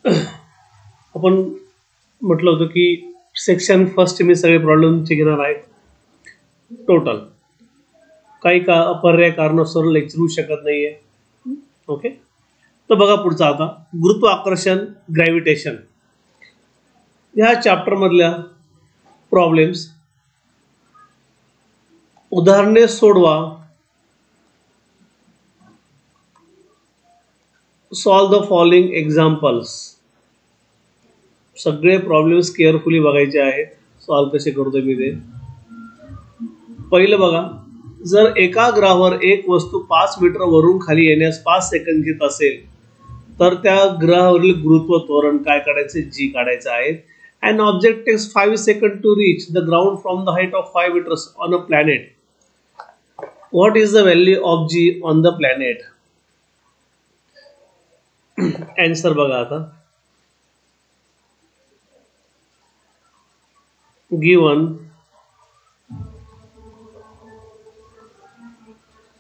आपण म्हटलं होतं की सेक्शन फर्स्ट मी सगळे प्रॉब्लेमचे घेणार आहेत टोटल. काही का अपर्याय कारणास्तव लेक्चर होऊ शकत नाहीये. ओके, तर बघा पुढचा आता गुरुत्वाकर्षण ग्रॅव्हिटेशन ह्या चॅप्टर मधल्या प्रॉब्लेम्स. उदाहरणे सोडवा. Solve the following examples. सगळे प्रॉब्लेम्स केअरफुली बघायचे आहेत. सॉल्व कसे करतोय मी ते. पहिलं बघा, जर एका ग्रहावर एक वस्तू 5 मीटर वरून खाली येण्यास 5 सेकंद घेत असेल तर त्या ग्रहावरील गुरुत्व त्वरण काय काढायचे? जी काढायचं आहे. An object takes 5 seconds to reach the ground from the height of 5 meters on a planet. What is the value of g on the planet? Answer बघा आता. Given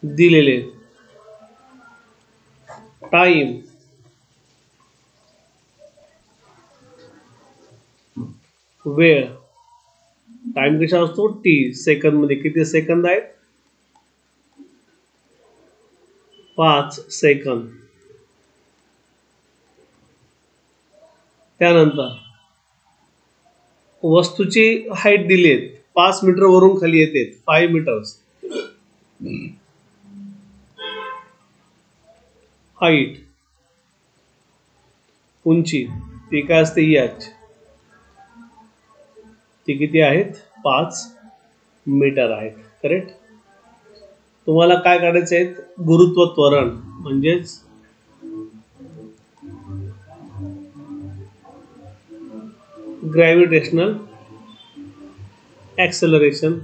दिलेले टाइम, वेळ, टाइम कशा असतो? टी. सेकंद मध्ये किती second आहेत? 5 second. त्यानंतर वस्तूची हाईट दिली आहे 5 मीटर वरून खाली येते 5 मीटर्स. हाईट, उंची ती काय असते? h. ती किती आहेत? 5 मीटर आहेत. करेक्ट. तुम्हाला काय काढायचे आहेत? गुरुत्व त्वरण म्हणजेच ग्रॅव्हिटेशनल ॲक्सेलरेशन.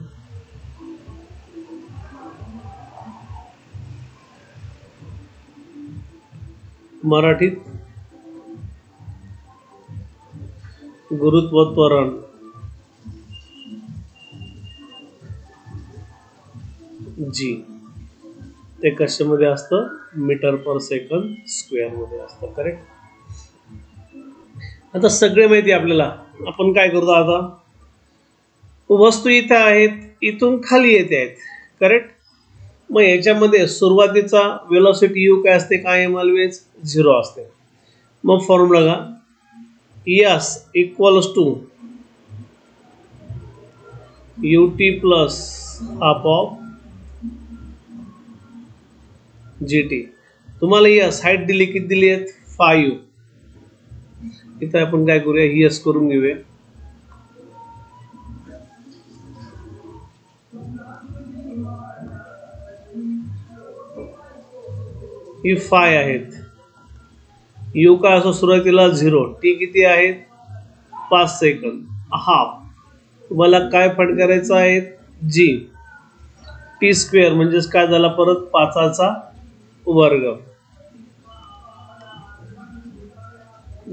मराठीत गुरुत्व त्वरण जी. ते कशामध्ये असतं? मीटर पर सेकंद स्क्वेअर मध्ये असतं. करेक्ट. आता सगळे माहिती आपल्याला. आपण काय करतो आता? वस्तू इथे आहेत, इथून खाली येते आहेत. करेक्ट. मग याच्यामध्ये सुरुवातीचा वेलोसिटी यू काय असते? कायम ऑलवेज 0 असते. मग फॉर्म्युला का S equals to ut plus half of gt. तुम्हाला एस हाईट दिली, किती दिली आहेत? 5. इथं आपण काय करूया? एस करून घेऊया. ही 5 आहेत. यू काय असं सुरुवातीला 0. टी किती आहेत? 5 सेकंद. हाफ. तुम्हाला काय फाइंड करायचं आहे? जी. टी स्क्वेअर म्हणजेच काय झाला? परत 5चा वर्ग.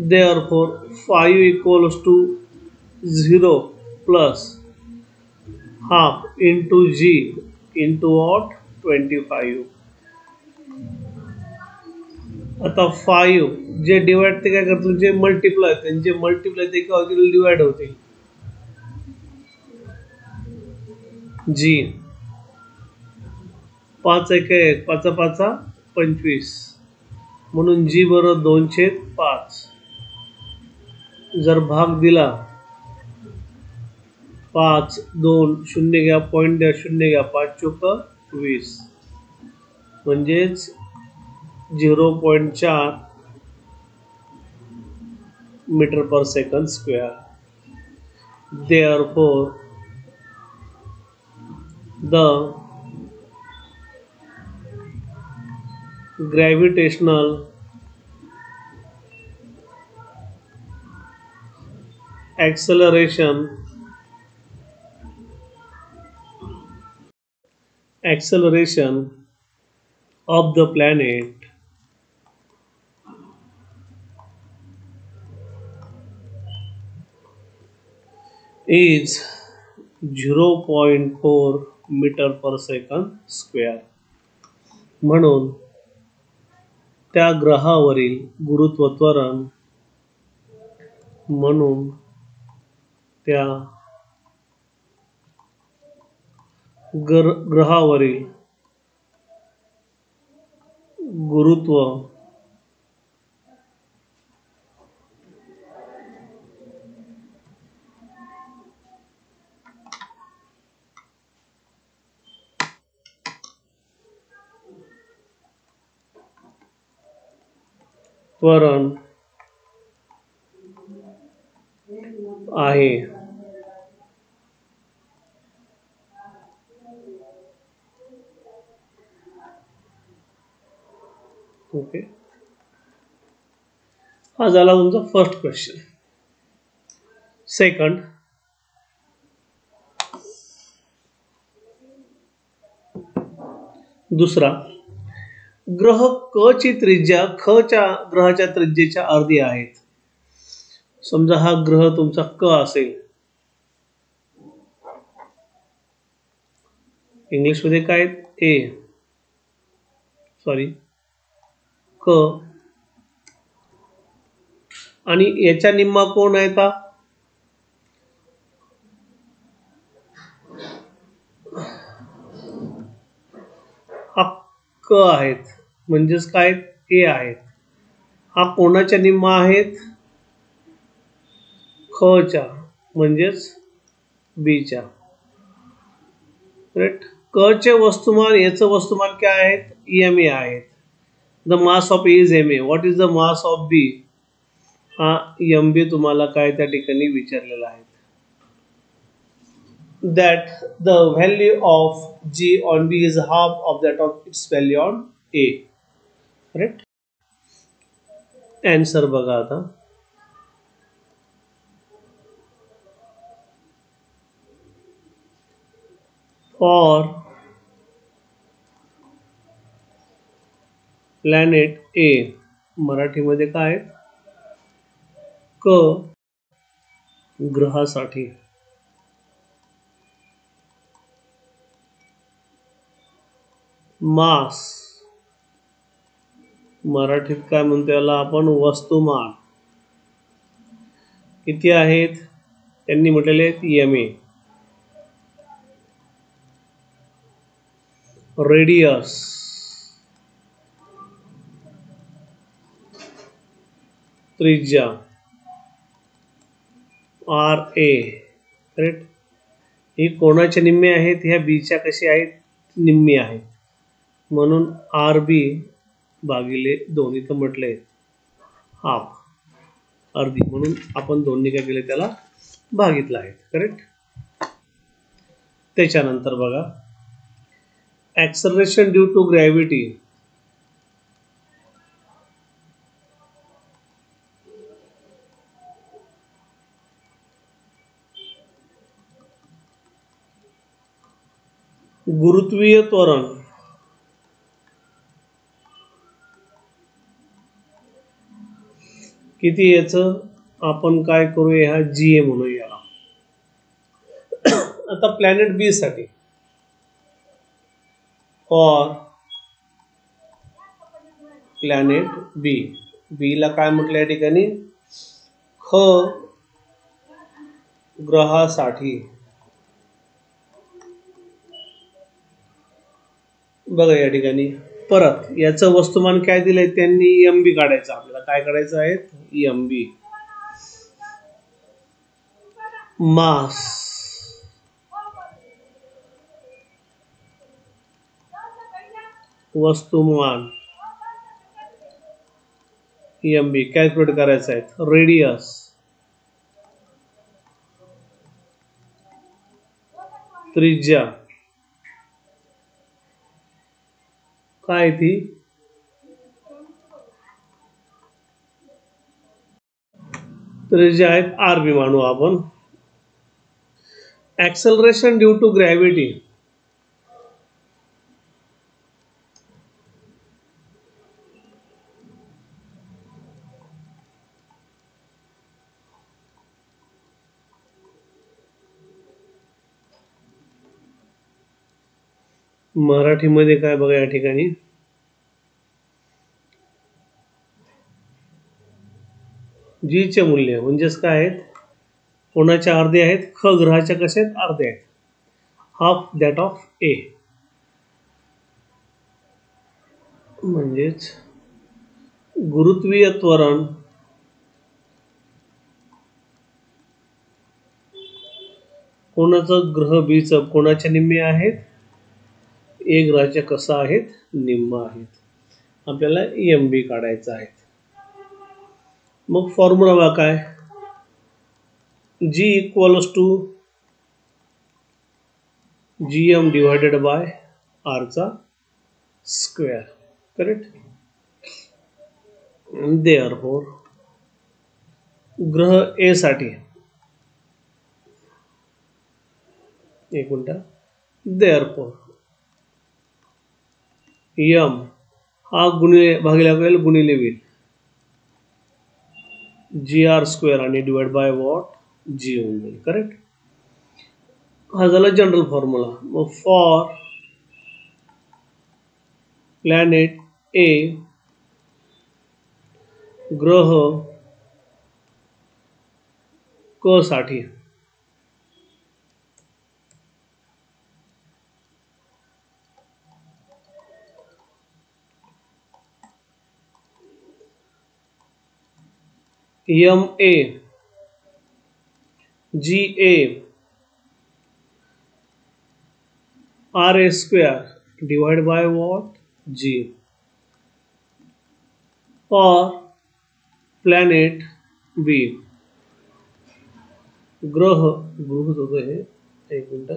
Therefore 5 equals to 0 plus half into g into what? 25. आता 5 जे डिवाइड ते काय करतील? जे मल्टिप्लाय त्यांचे मल्टिप्लाय ते काय होतील? डिवाइड होतील. जी 5 1 5 5 25 म्हणून जी बरोबर 2/5. जर भाग दिला 5 2 0 घ्या, पॉइंट द्या, 0 घ्या, 5 चोक 20 म्हणजेच 0.4 metre per second square. Therefore the gravitational acceleration of the planet is 0.4 metre per second square. म्हणून त्या ग्रहावरील गुरुत्व त्वरण म्हणून त्या ग्रहावरील गुरुत्व त्वरण आहे. ओके, हा झाला तुमचा फर्स्ट क्वेश्चन. सेकंड, दुसरा, ग्रह क ची त्रिज्या ख च्या ग्रहाच्या त्रिज्येच्या अर्धी आहेत. समजा हा ग्रह तुमचा क असेल, इंग्लिश मध्ये काय ए सॉरी क, आणि याच्या निम्मा कोण आहे ता हा क आहेत, म्हणजेच काय ए आहेत. हा कोणाच्या निम्मा आहेत, ख च्या, म्हणजेच बी च्या. करेक्ट. क चे वस्तुमान याचं वस्तुमान काय आहेत, एम ए आहेत. The mass of A is M A. What is the mass of B, हा एम बी तुम्हाला काय त्या ठिकाणी विचारलेला आहे. That the value of G on B is half of that of its value on A. Correct? Answer बघा आता. For planet A, मराठीमध्ये काय, क ग्रहासाठी मास, मराठीत काय म्हणतो याला आपण, वस्तुमान किती आहेत, त्यांनी म्हटलेले आहेत एम ए. रेडियस त्रिज्या आर ए. करेक्ट. ही कोणाच्या निम्मे आहेत, ह्या बीच्या कशी आहेत, निम्मी आहेत. म्हणून आर बी भागिले 2, इथं म्हटलंय हाफ, अर्धी, म्हणून आपण दोन्ही काय केले, त्याला भागितलं आहे. करेक्ट. त्याच्यानंतर बघा, ऍक्सलरेशन ड्यू टू ग्रॅव्हिटी, गुरुत्वीय त्वरण किती, याचं आपण काय करूया, हा जी ए म्हणूया याला. आता प्लॅनेट बी साठी, और प्लॅनेट बी, बी ला काय म्हटलं या ठिकाणी, ख ग्रहासाठी. बघा या ठिकाणी परत याचं वस्तुमान काय दिलंय त्यांनी, एम बी काढायचं. आपल्याला काय काढायचं आहे, एम बी. मास वस्तुमान एम बी कॅल्क्युलेट करायचं आहे. रेडियस त्रिज्या काय ती, त्रिज्या आहेत आर बी मानू आपण. ऍक्सलरेशन ड्यू टू ग्रॅव्हिटी, मराठीमध्ये काय बघा या ठिकाणी, जी चे मूल्य म्हणजेच काय आहेत, कोणाच्या अर्धे आहेत, ख ग्रहाच्या कसे आहेत, अर्धे आहेत, हाफ दॅट ऑफ ए. म्हणजेच गुरुत्वीय त्वरण कोणाचं ग्रह बीचं कोणाच्या निम्मे आहेत, ए ग्रहाच्या कसा आहेत, निम्म आहेत. आपल्याला एम बी काढायचं आहे. मग फॉर्म्युला काय, G equals to G M divided by R चा स्क्वेअर. करेक्ट. देअरफॉर ग्रह ए साठी एक मिनिट, देअरफॉर यम हा गुणिले भागिले आपल्याला गुणिले होईल जी आर स्क्वेअर आणि डिवाइड बाय वॉट, जी होऊन जाईल. करेक्ट. हा झाला जनरल फॉर्म्युला. मग फॉर प्लॅनेट ए ग्रह क साठी M A G A R A square divide by what, G. और प्लॅनेट बी ग्रह होतं हे, एक मिनिट,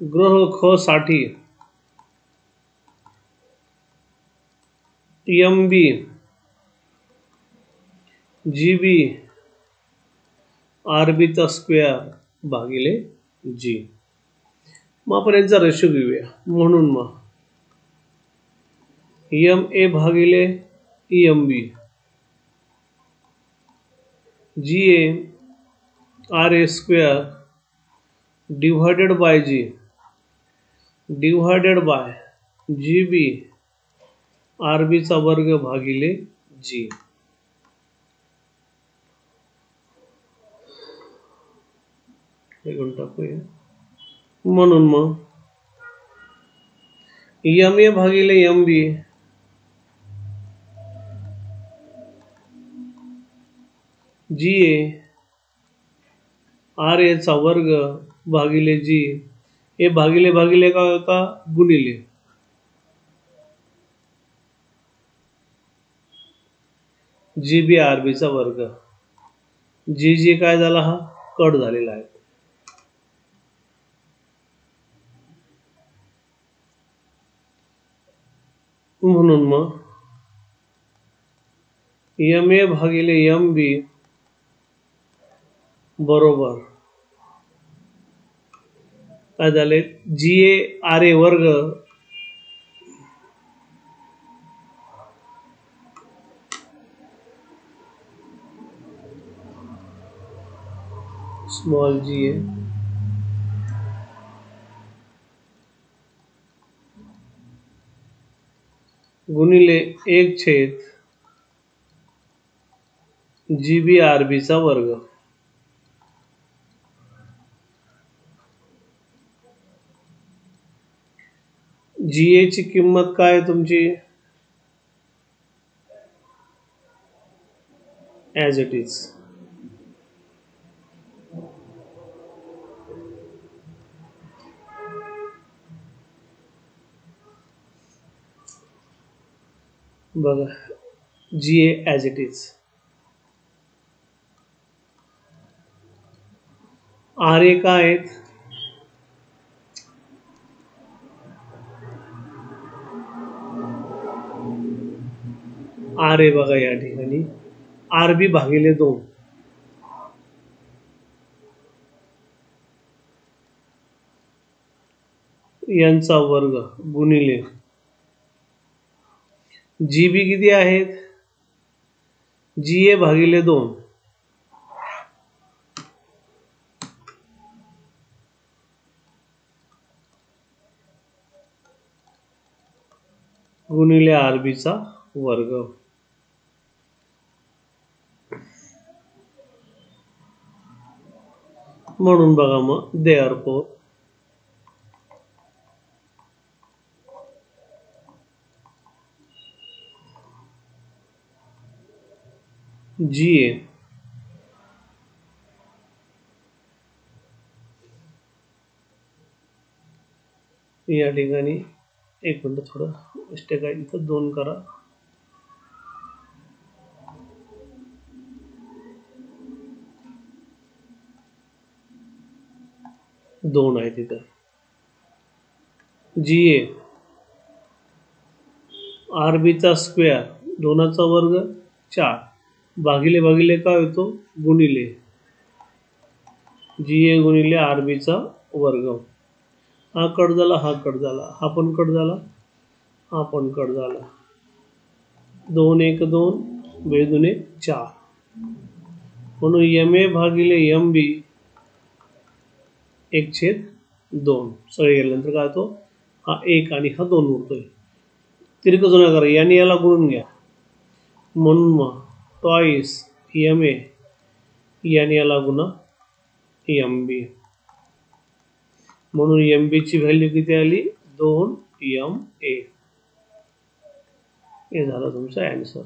ग्रह ख साठी एम बी जी बी आर बी चा स्क्वेअर भागिले जी. मग आपण यांचा रेशो घेऊया. म्हणून मग एम ए भागिले M B G A R A square divided by G divided by G B R B चा वर्ग भागिले जी. टाकूया. म्हणून मग एम ए भागिले M B G A R ए चा वर्ग भागिले जी. हे भागिले भागिले काय होता, गुणिले जी बी आर बी चा वर्ग. जी जी काय झाला, हा कट झालेला आहे. म्हणून मग एम ए भागिले एम बी बरोबर काय झाले, जी ए आर ए वर्ग स्मॉल जी ए गुणिले 1/, जी बी आर बी चा वर्ग. जी ए ची किंमत काय आहे तुमची, ॲज इट इज. बघा जी ए as it is. R A काय आहेत, आर ए बघा या ठिकाणी आर बी भागिले 2 यांचा वर्ग गुणिले जी बी किती आहेत, जी ए भागिले 2 गुणिले आर बी चा वर्ग. म्हणून बघा मग देअरफोर GA या ठिकाणी एक मिनिट थोडं मिस्टेक आहे इथं 2 करा. दोन आहे तिथं. GA RBचा स्क्वेअर 2चा वर्ग 4 भागिले भागिले काय होतो गुणिले GA गुणिले RBचा वर्ग. हा कट झाला, हा कट झाला, हा पण कट झाला, हा पण कट झाला. 2 1 2 2 2 4 म्हणून MA भागिले MB 1/2 सगळे गेल्यानंतर काय होतो हा 1 आणि हा 2 उरतोय. तिरकं जुना करा याने याला गुणून घ्या म्हणून मग ट्वाईस MA याने याला गुणा MB म्हणून MB ची व्हॅल्यू किती आली 2MA. हे झालं तुमचा आन्सर.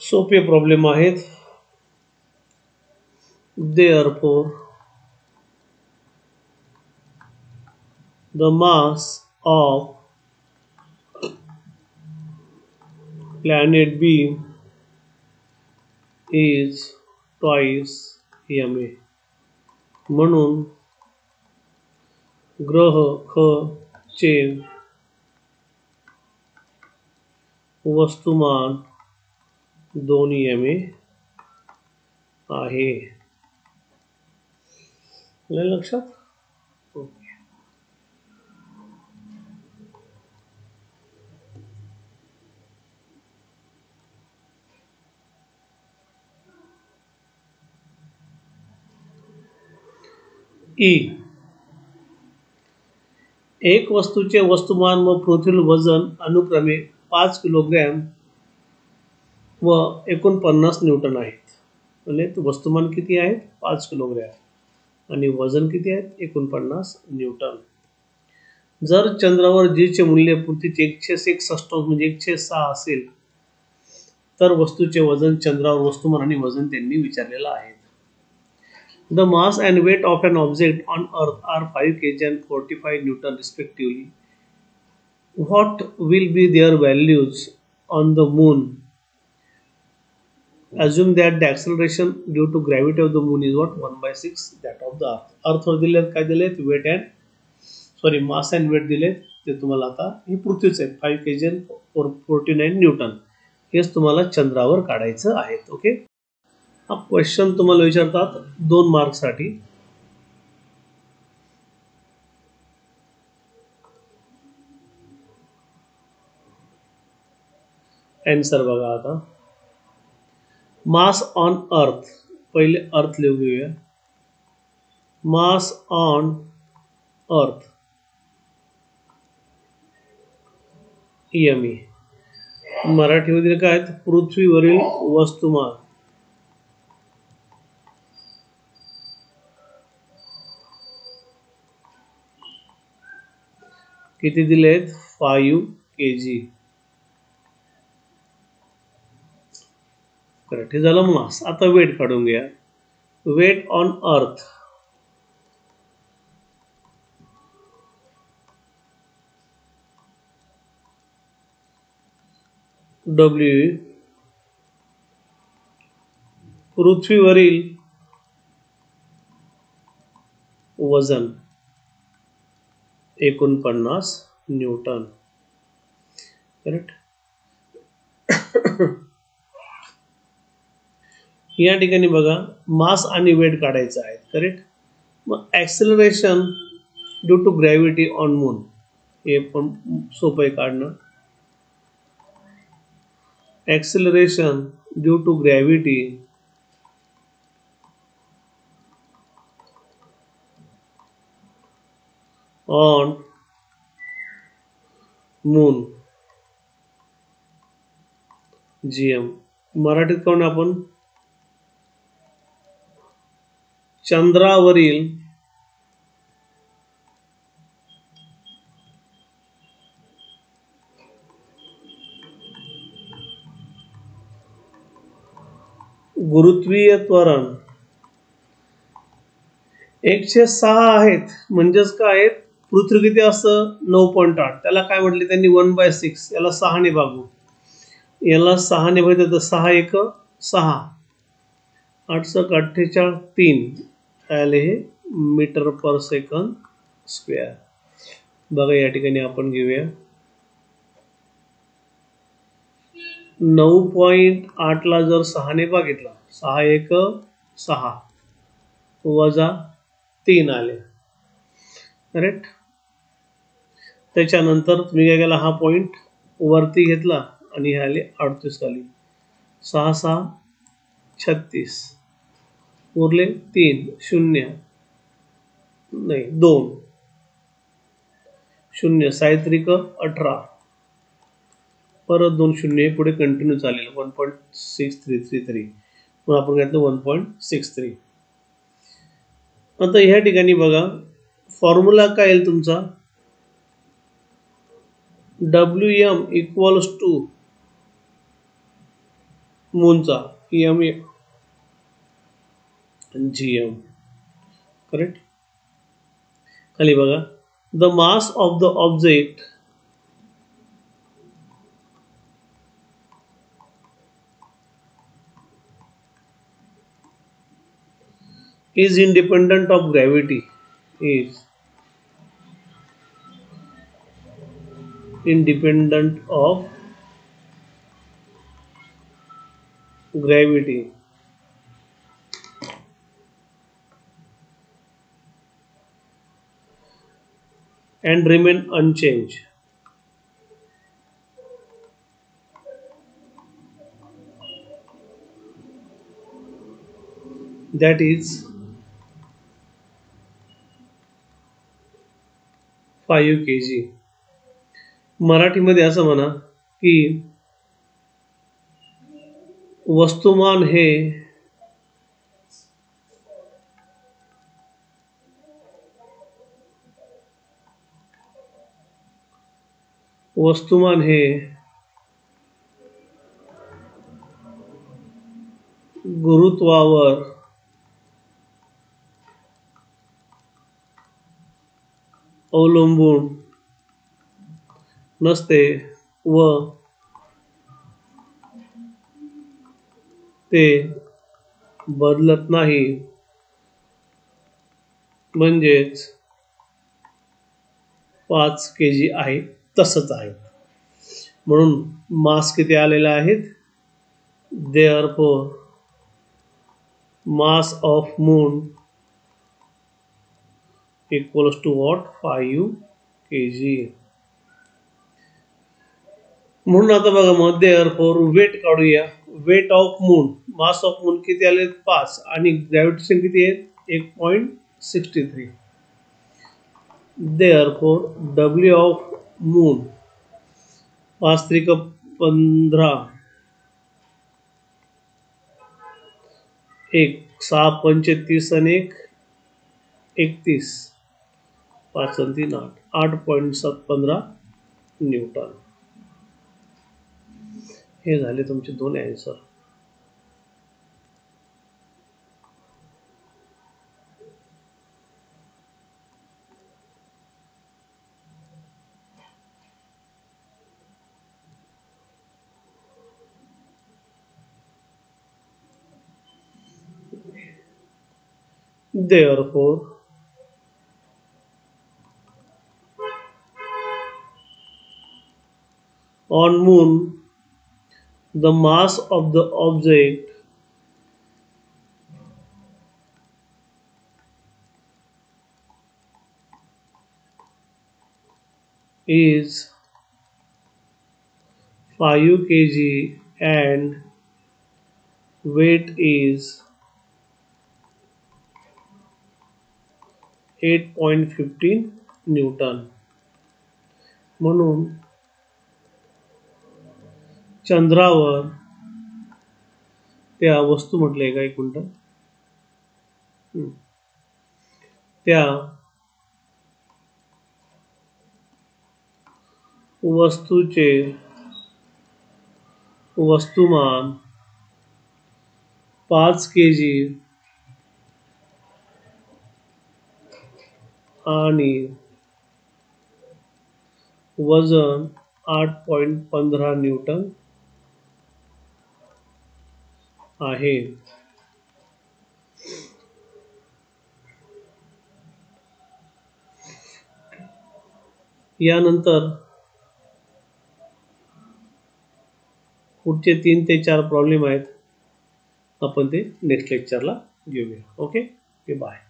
सोपे प्रॉब्लेम आहेत. Therefore the mass of planet B is twice MA. म्हणून ग्रह ख चे वस्तुमान 2 MA आहे. लक्षात. ओके. एक वस्तूचे वस्तुमान व पृथ्वीतील वजन अनुक्रमे 5 किलोग्रॅम व 49 न्यूटन आहेत. म्हणजे वस्तुमान किती आहेत 5 किलोग्रॅम आणि वजन किती आहेत 49 न्यूटन. जर चंद्रावर G चे मूल्य पृथ्वीचे 161 म्हणजे 106 असेल तर वस्तूचे वजन चंद्रावर वस्तुमान आणि वजन त्यांनी विचारलेलं आहे. The mass and weight of an object on earth are 5 kg and 45 Newton respectively. What will be their values on the moon? Assume that the acceleration due to gravity of the moon is what 1/6 that of the earth. Earth वर दिलेत काय दिलेत weight and mass and weight दिलेत ते तुम्हाला आता ही पृथ्वीचे 5 kg and 49 Newton हेच तुम्हाला चंद्रावर काढायचं आहे. ओके. हा क्वेश्चन तुम्हाला विचारतात 2 मार्क साठी. आन्सर बघा आता. मास ऑन अर्थ पहिले अर्थ लिहून घेऊया. मास ऑन अर्थ ME मराठीमध्ये काय पृथ्वीवरील वस्तुमान किती दिलेत 5 kg. करेक्ट. हे झालं मास. आता वेट काढून घ्या. वेट ऑन अर्थ W पृथ्वीवरील वजन 49 न्यूटन. करेक्ट. या ठिकाणी बघा मास आणि वेट काढायचं आहे. करेक्ट. मग acceleration due to gravity on moon हे पण सोपं आहे काढणं. Acceleration due to gravity on moon GM मराठीत कोण आपण चंद्रावरील गुरुत्वीय त्वरण 106 आहेत. म्हणजेच काय आहेत, पृथ्वी किती असतं 9.8, त्याला काय म्हटले त्यांनी 1/6, याला 6 ने भागू, याला 6 ने भागू तर 6 एक 6, 8 स 48, 3 आले हे मीटर पर सेकंद स्क्वेअर. बघा या ठिकाणी आपण घेऊया 9.8 ला जर 6 ने भागितला, 6 एक 6 वजा 3 आले, करेक्ट. त्याच्यानंतर तुम्ही काय केला, हा पॉइंट वरती घेतला आणि हे आले 38 खाली, 6 6 36 उरले 3 0 नाही 2 0 सायत्रिक 18 परत 2 शून्य पुढे कंटिन्यू चालेल 1.6333, मग आपण घेतलं 1.63. आता ह्या ठिकाणी बघा फॉर्म्युला काय येईल तुमचा, WM इक्वल्स टू मूनचा एम GM, करेक्ट. खाली बघा the mass of the object is independent of gravity, is independent of gravity and remain unchanged. That is 5 kg. मराठीमध्ये असं म्हणा की वस्तुमान हे गुरुत्वावर अवलंबून नसते व ते बदलत नाही, म्हणजेच 5 kg आहे तसंच आहे. म्हणून मास किती आलेला आहेत, therefore mass of moon equals to what, 5 kg. म्हणून आता बघा मग therefore वेट काढूया, weight of moon, mass of moon किती आले 5 आणि ग्रॅव्हिटेशन किती आहे 1.63. therefore W ऑफ मून 5 त्रिक 15, 1 6 पंचे 30 आणि 1 31, 5 आणि 3 8, 8.715 न्यूटन. हे झाले तुमचे दोन answer. Therefore on moon the mass of the object is 5 kg and weight is 8.15 Newton. म्हणून चंद्रावर त्या वस्तू म्हटलंय का एक मिनिट, त्या वस्तूचे वस्तुमान 5 kg आणि वजन 8.15 न्यूटन आहे. यानंतर पुढचे 3 ते 4 प्रॉब्लेम आहेत, आपण ते नेक्स्ट लेक्चरला घेऊया. Okay bye.